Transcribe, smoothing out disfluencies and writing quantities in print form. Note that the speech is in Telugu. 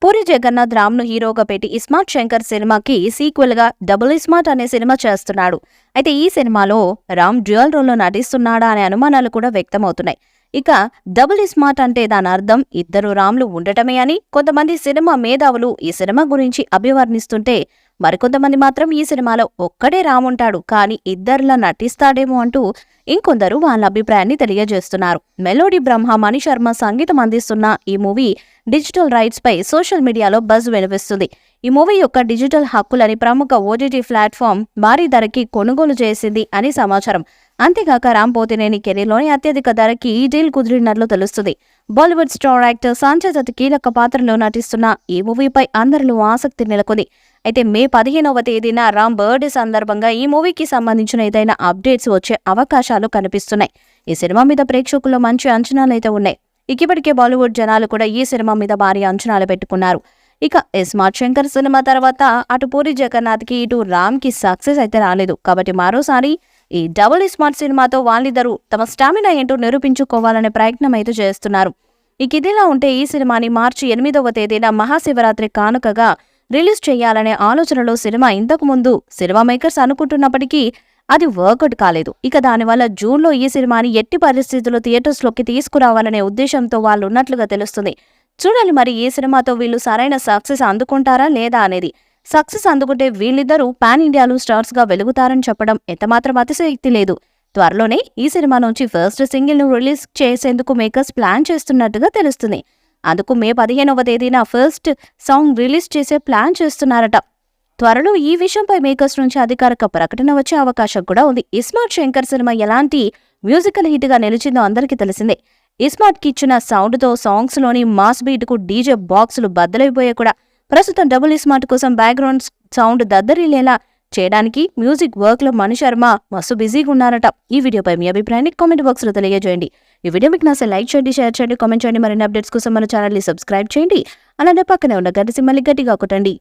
పూరి జగన్నాథ్ రామ్ను హీరోగా పెట్టి ఇస్మార్ట్ శంకర్ సినిమాకి సీక్వెల్ గా డబుల్ ఇస్మార్ట్ అనే సినిమా చేస్తున్నాడు. అయితే ఈ సినిమాలో రామ్ డ్యూయల్ రోల్లో నటిస్తున్నాడా అనే అనుమానాలు కూడా వ్యక్తమవుతున్నాయి. ఇక డబుల్ ఇస్మార్ట్ అంటే దాని అర్థం ఇద్దరు రామ్లు ఉండటమే అని కొంతమంది సినిమా మేధావులు ఈ సినిమా గురించి అభివర్ణిస్తుంటే, మరికొంతమంది మాత్రం ఈ సినిమాలో ఒక్కడే రామ్ ఉంటాడు కానీ ఇద్దరిలా నటిస్తాడేమో అంటూ ఇంకొందరు వాళ్ళ అభిప్రాయాన్ని తెలియజేస్తున్నారు. మెలోడీ బ్రహ్మ మణి శర్మ సంగీతం అందిస్తున్న ఈ మూవీ డిజిటల్ రైట్స్ పై సోషల్ మీడియాలో బజ్ వినిపిస్తుంది. ఈ మూవీ యొక్క డిజిటల్ హక్కులని ప్రముఖ ఓటీటీ ప్లాట్ఫామ్ భారీ ధరకి కొనుగోలు చేసింది అని సమాచారం. అంతేగాక రామ్ పోతినేని కెరీర్లోని అత్యధిక ధరకి ఈ డీల్ కుదిరినట్లు తెలుస్తుంది. బాలీవుడ్ స్టార్ యాక్టర్ సంజయ్ దత్ కీలక పాత్రలో నటిస్తున్న ఈ మూవీపై అందరిలో ఆసక్తి నెలకొంది. అయితే మే 15వ తేదీన రామ్ బర్త్డే సందర్భంగా ఈ మూవీకి సంబంధించిన ఏదైనా అప్డేట్స్ వచ్చే అవకాశాలు కనిపిస్తున్నాయి. ఈ సినిమా మీద ప్రేక్షకుల్లో మంచి అంచనాలైతే ఉన్నాయి. ఇప్పటికే బాలీవుడ్ జనాలు కూడా ఈ సినిమా మీద భారీ అంచనాలు పెట్టుకున్నారు. ఇక ఇస్మార్ట్ శంకర్ సినిమా తర్వాత అటు పూరి జగన్నాథ్ కి ఇటు రామ్ కి సక్సెస్ అయితే రాలేదు. కాబట్టి మరోసారి ఈ డబుల్ ఇస్మార్ట్ సినిమాతో వాళ్ళిద్దరూ తమ స్టామినా ఏంటో నిరూపించుకోవాలనే ప్రయత్నం అయితే చేస్తున్నారు. ఇదిలా ఉంటే ఈ సినిమాని మార్చి 8వ తేదీన మహాశివరాత్రి కానుకగా రిలీజ్ చేయాలనే ఆలోచనలో సినిమా ఇంతకు ముందు సినిమా మేకర్స్ అనుకుంటున్నప్పటికీ అది వర్కౌట్ కాలేదు. ఇక దానివల్ల జూన్లో ఈ సినిమాని ఎట్టి పరిస్థితుల్లో థియేటర్స్లోకి తీసుకురావాలనే ఉద్దేశంతో వాళ్ళు ఉన్నట్లుగా తెలుస్తుంది. చూడాలి మరి ఈ సినిమాతో వీళ్ళు సరైన సక్సెస్ అందుకుంటారా లేదా అనేది. సక్సెస్ అందుకుంటే వీళ్ళిద్దరూ పాన్ ఇండియాలో స్టార్స్ గా వెలుగుతారని చెప్పడం ఎంతమాత్రం అతిశయక్తి లేదు. త్వరలోనే ఈ సినిమా నుంచి ఫస్ట్ సింగిల్ ను రిలీజ్ చేసేందుకు మేకర్స్ ప్లాన్ చేస్తున్నట్టుగా తెలుస్తుంది. అందుకు మే 15వ తేదీన ఫస్ట్ సాంగ్ రిలీజ్ చేసే ప్లాన్ చేస్తున్నారట. త్వరలో ఈ విషయంపై మేకర్స్ నుంచి అధికారిక ప్రకటన వచ్చే అవకాశం కూడా ఉంది. ఇస్మార్ట్ శంకర్ సినిమా ఎలాంటి మ్యూజికల్ హిట్ గా నిలిచిందో అందరికీ తెలిసిందే. ఇస్మార్ట్ కి ఇచ్చిన సౌండ్ తో సాంగ్స్ లోని మాస్ బీట్ కు డీజే బాక్సులు బద్దలైపోయాయి కూడా. ప్రస్తుతం డబుల్ ఇస్మార్ట్ కోసం బ్యాక్గ్రౌండ్ సౌండ్ దద్దరిల్లేలా చేయడానికి మ్యూజిక్ వర్క్ లో మణి శర్మ మస్తు బిజీగా ఉన్నారట. ఈ వీడియోపై మీ అభిప్రాయాన్ని కామెంట్ బాక్స్ లో తెలియజేయండి. ఈ వీడియో మీకు నచ్చితే లైక్ చేయండి, షేర్ చేయండి, కామెంట్ చేయండి. మరిన్ని అప్డేట్స్ కోసం మన ఛానల్ ని సబ్స్క్రైబ్ చేయండి. అలానే పక్కనే ఉన్న గంట సింబల్ని గట్టిగా కొట్టండి.